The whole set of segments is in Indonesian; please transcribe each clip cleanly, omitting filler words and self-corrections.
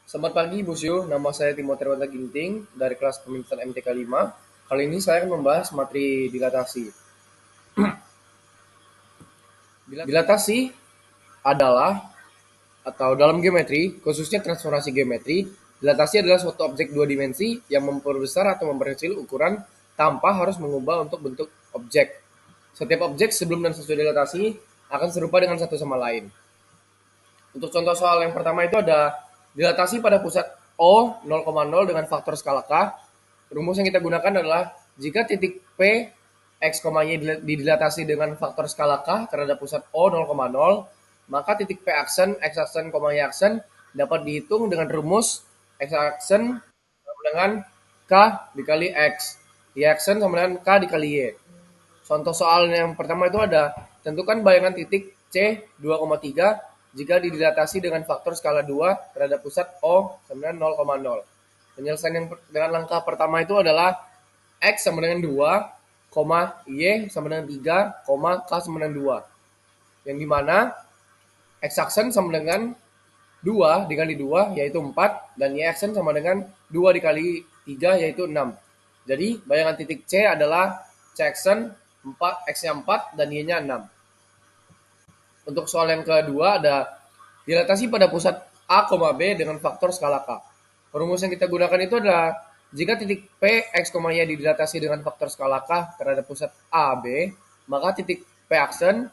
Selamat pagi Bu Syu, nama saya Timotius Irwanta Ginting dari kelas Pemerintahan MTK 5. Kali ini saya akan membahas materi dilatasi. Dilatasi adalah atau dalam geometri, khususnya transformasi geometri, dilatasi adalah suatu objek dua dimensi yang memperbesar atau memperkecil ukuran tanpa harus mengubah untuk bentuk objek. Setiap objek sebelum dan sesudah dilatasi akan serupa dengan satu sama lain. Untuk contoh soal yang pertama itu ada dilatasi pada pusat O 0,0 dengan faktor skala K. Rumus yang kita gunakan adalah jika titik P X, Y didilatasi dengan faktor skala K terhadap pusat O 0,0, maka titik P aksen, X aksen, Y aksen dapat dihitung dengan rumus X aksen sama dengan K dikali X, Y aksen sama dengan K dikali Y. Contoh soal yang pertama itu ada tentukan bayangan titik C 2,3 jika didilatasi dengan faktor skala 2 terhadap pusat O sama dengan 0,0. Penyelesaian yang dengan langkah pertama itu adalah X sama dengan 2, Y sama dengan 3, K sama dengan 2. Yang dimana X aksen sama dengan 2 dikali 2 yaitu 4 dan Y aksen sama dengan 2 dikali 3 yaitu 6. Jadi bayangan titik C adalah C aksen 4, X-nya 4 dan Y-nya 6. Untuk soal yang kedua ada dilatasi pada pusat A, B dengan faktor skala K. Rumus yang kita gunakan itu adalah jika titik P, X, Y didilatasi dengan faktor skala K terhadap pusat A, B, maka titik P aksen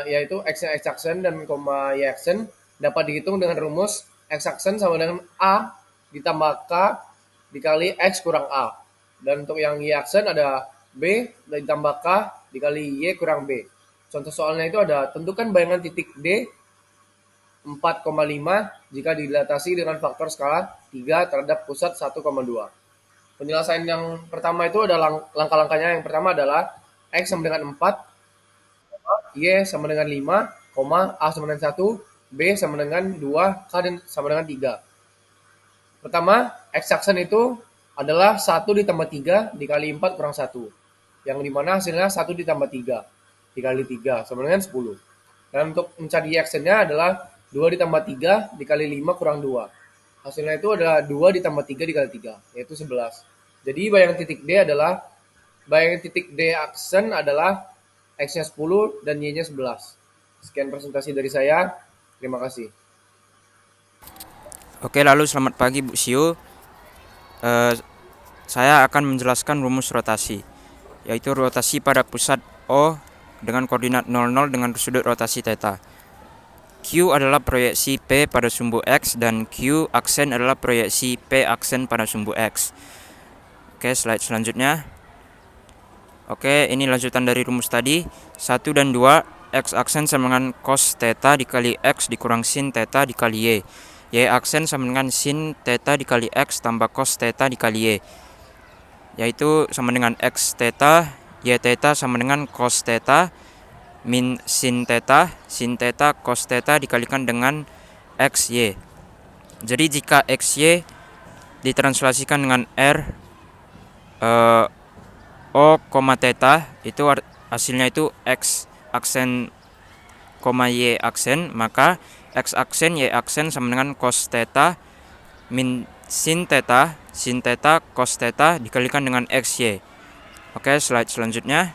yaitu X-nya X aksen dan Y aksen dapat dihitung dengan rumus X aksen sama dengan A ditambah K dikali X kurang A. Dan untuk yang Y aksen ada B ditambah K dikali Y kurang B. Contoh soalnya itu ada tentukan bayangan titik D 4,5 jika didilatasi dengan faktor skala 3 terhadap pusat 1,2. Penyelesaian yang pertama itu ada langkah-langkahnya. Yang pertama adalah X sama dengan 4, Y sama dengan 5, A sama dengan 1, B sama dengan 2, K sama dengan 3. Pertama, X aksen itu adalah 1 ditambah 3 dikali 4 kurang 1. Yang dimana hasilnya 1 ditambah 3 dikali 3 sama dengan 10. Dan untuk mencari aksennya adalah 2 ditambah 3 dikali 5 kurang 2. Hasilnya itu adalah 2 ditambah 3 dikali 3, yaitu 11. Jadi bayangan titik D aksen adalah X-nya 10 dan Y-nya 11. Sekian presentasi dari saya. Terima kasih. Oke, lalu selamat pagi Bu Sio. Saya akan menjelaskan rumus rotasi, yaitu rotasi pada pusat O dengan koordinat 00 dengan sudut rotasi θ. Q adalah proyeksi P pada sumbu X dan Q aksen adalah proyeksi P aksen pada sumbu X. Oke, slide selanjutnya. Oke, ini lanjutan dari rumus tadi. 1 dan 2, X aksen sama dengan cos θ dikali X dikurang sin θ dikali Y. Y aksen sama dengan sin θ dikali X tambah cos θ dikali Y, yaitu sama dengan X θ, Y θ sama dengan cos θ min sin θ cos θ dikalikan dengan X, Y. Jadi jika X, Y ditranslasikan dengan R O, θ, itu hasilnya itu X aksen, Y aksen, maka X aksen, Y aksen sama dengan cos θ min sin θ cos θ dikalikan dengan X, Y. Oke, slide selanjutnya,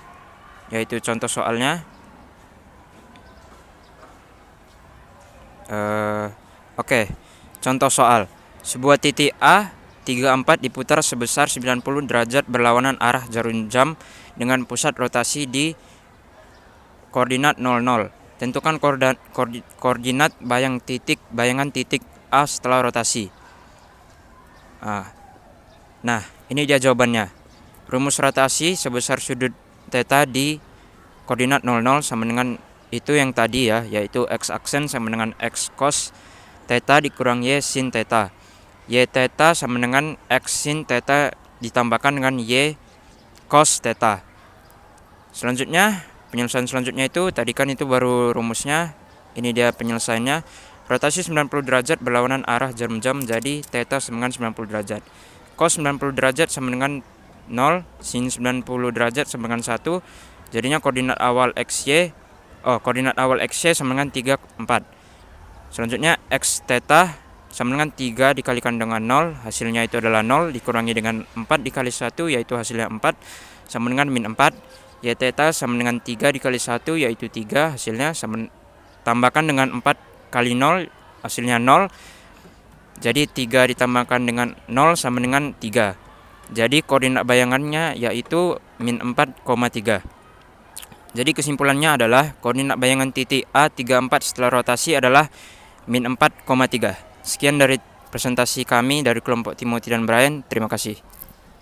yaitu contoh soalnya. Oke, contoh soal. Sebuah titik A 34 diputar sebesar 90 derajat berlawanan arah jarum jam dengan pusat rotasi di koordinat 00. Tentukan koordinat bayangan titik A setelah rotasi. Nah, ini dia jawabannya. Rumus rotasi sebesar sudut θ di koordinat 00 sama dengan itu yang tadi ya, yaitu X aksen sama dengan X cos θ dikurang Y sin θ. Y θ sama dengan X sin θ ditambahkan dengan Y cos θ. Selanjutnya, penyelesaian selanjutnya itu tadi kan itu baru rumusnya. Ini dia penyelesaiannya. Rotasi 90 derajat berlawanan arah jarum jam, jadi θ sama dengan 90 derajat. Cos 90 derajat sama dengan 0, sin 90 derajat sama dengan 1. Jadinya koordinat awal XY sama dengan 3, 4. Selanjutnya X θ sama dengan 3 dikalikan dengan 0, hasilnya itu adalah 0, dikurangi dengan 4 dikali 1, yaitu hasilnya 4, sama dengan min 4. Y theta sama dengan 3 dikali 1, yaitu 3, hasilnya tambahkan dengan 4 kali 0, hasilnya 0. Jadi 3 ditambahkan dengan 0 sama dengan 3. Jadi koordinat bayangannya yaitu min 4,3. Jadi kesimpulannya adalah koordinat bayangan titik A34 setelah rotasi adalah min 4,3. Sekian dari presentasi kami dari kelompok Timothy dan Brian. Terima kasih.